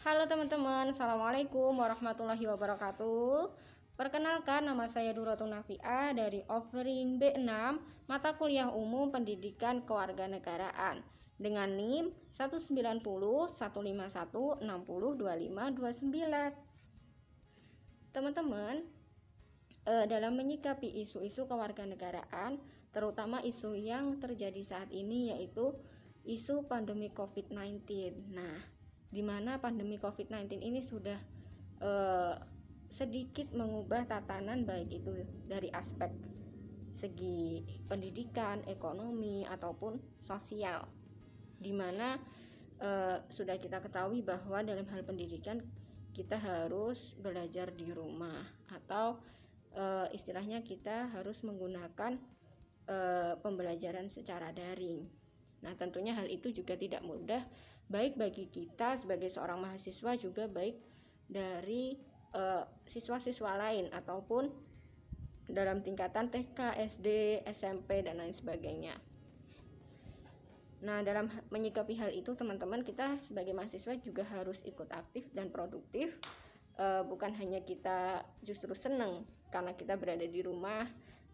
Halo teman-teman, Assalamualaikum warahmatullahi wabarakatuh. Perkenalkan, nama saya Duratun Nafi'ah dari offering B6 mata kuliah umum pendidikan kewarganegaraan dengan NIM 1901516025229. Teman-teman, dalam menyikapi isu-isu kewarganegaraan, terutama isu yang terjadi saat ini yaitu isu pandemi COVID-19. Nah, di mana pandemi COVID-19 ini sudah sedikit mengubah tatanan, baik itu dari aspek segi pendidikan, ekonomi, ataupun sosial, di mana sudah kita ketahui bahwa dalam hal pendidikan kita harus belajar di rumah, atau istilahnya kita harus menggunakan pembelajaran secara daring. Nah, tentunya hal itu juga tidak mudah, baik bagi kita sebagai seorang mahasiswa, juga baik dari siswa-siswa lain ataupun dalam tingkatan TK, SD, SMP, dan lain sebagainya. Nah, dalam menyikapi hal itu teman-teman, kita sebagai mahasiswa juga harus ikut aktif dan produktif. Bukan hanya kita justru senang karena kita berada di rumah,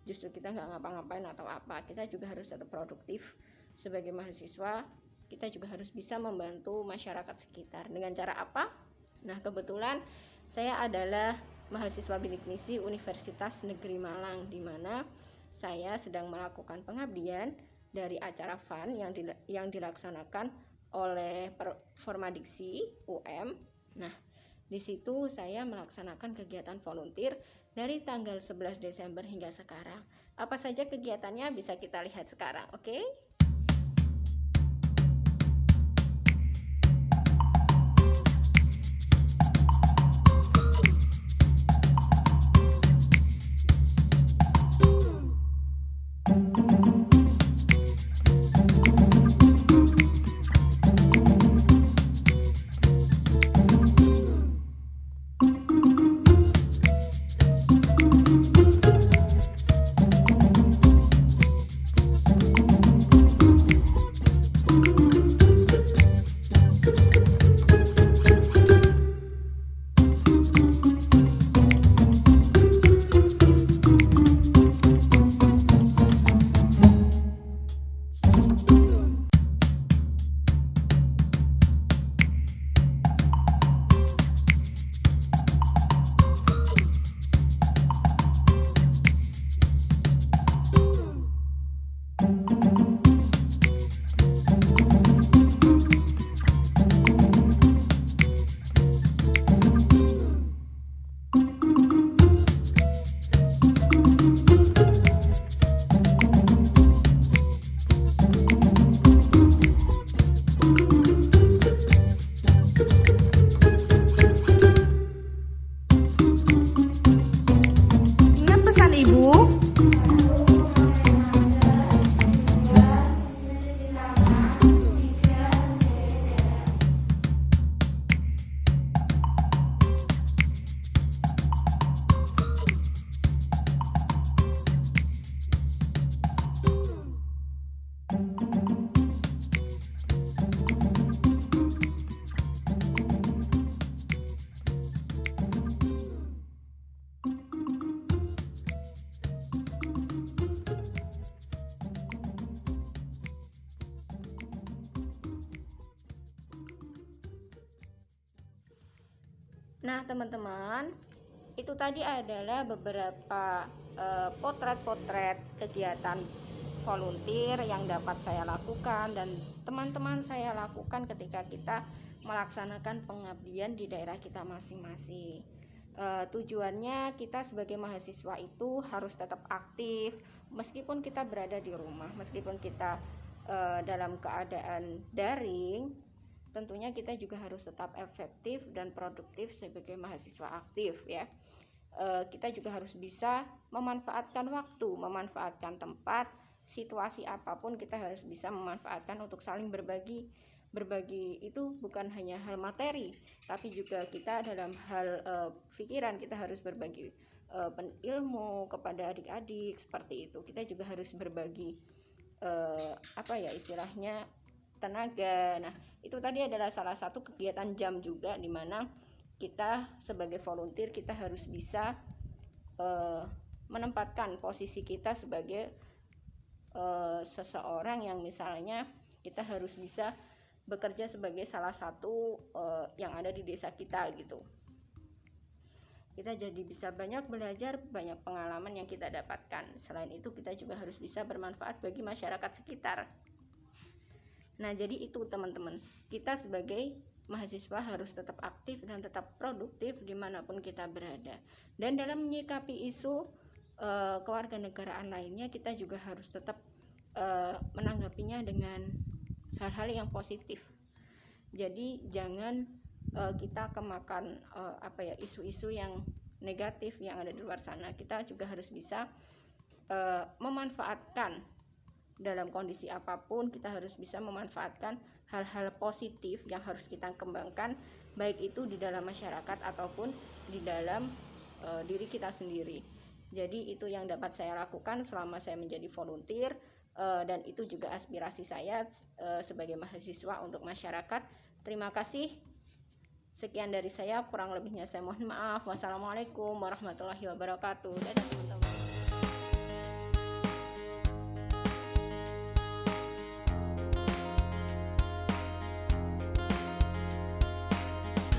justru kita nggak ngapa-ngapain atau apa. Kita juga harus tetap produktif. Sebagai mahasiswa, kita juga harus bisa membantu masyarakat sekitar. Dengan cara apa? Nah, kebetulan saya adalah mahasiswa bidik misi Universitas Negeri Malang, di mana saya sedang melakukan pengabdian dari acara FUN yang dilaksanakan oleh Formdiksi UM. Nah, di situ saya melaksanakan kegiatan volunteer dari tanggal 11 Desember hingga sekarang. Apa saja kegiatannya bisa kita lihat sekarang, oke? Ingat pesan ibu. Nah, teman-teman, itu tadi adalah beberapa potret-potret kegiatan volunteer yang dapat saya lakukan dan teman-teman saya lakukan ketika kita melaksanakan pengabdian di daerah kita masing-masing. Tujuannya kita sebagai mahasiswa itu harus tetap aktif meskipun kita berada di rumah, meskipun kita dalam keadaan daring. Tentunya kita juga harus tetap efektif dan produktif sebagai mahasiswa aktif, ya. Kita juga harus bisa memanfaatkan waktu, memanfaatkan tempat, situasi apapun kita harus bisa memanfaatkan untuk saling berbagi. Berbagi itu bukan hanya hal materi, tapi juga kita dalam hal pikiran, kita harus berbagi ilmu kepada adik-adik, seperti itu. Kita juga harus berbagi istilahnya tenaga. Nah, Itu tadi adalah salah satu kegiatan jam juga, di mana kita sebagai volunteer kita harus bisa menempatkan posisi kita sebagai seseorang yang misalnya kita harus bisa bekerja sebagai salah satu yang ada di desa kita gitu. Kita jadi bisa banyak belajar, banyak pengalaman yang kita dapatkan. Selain itu kita juga harus bisa bermanfaat bagi masyarakat sekitar. Nah, jadi itu teman-teman, kita sebagai mahasiswa harus tetap aktif dan tetap produktif dimanapun kita berada. Dan dalam menyikapi isu kewarganegaraan lainnya, kita juga harus tetap menanggapinya dengan hal-hal yang positif. Jadi jangan kita kemakan isu-isu yang negatif yang ada di luar sana. Kita juga harus bisa memanfaatkan. Dalam kondisi apapun kita harus bisa memanfaatkan hal-hal positif yang harus kita kembangkan, baik itu di dalam masyarakat ataupun di dalam diri kita sendiri. Jadi itu yang dapat saya lakukan selama saya menjadi volunteer, dan itu juga aspirasi saya sebagai mahasiswa untuk masyarakat. Terima kasih. Sekian dari saya, kurang lebihnya saya mohon maaf. Wassalamualaikum warahmatullahi wabarakatuh. Dadah teman-teman.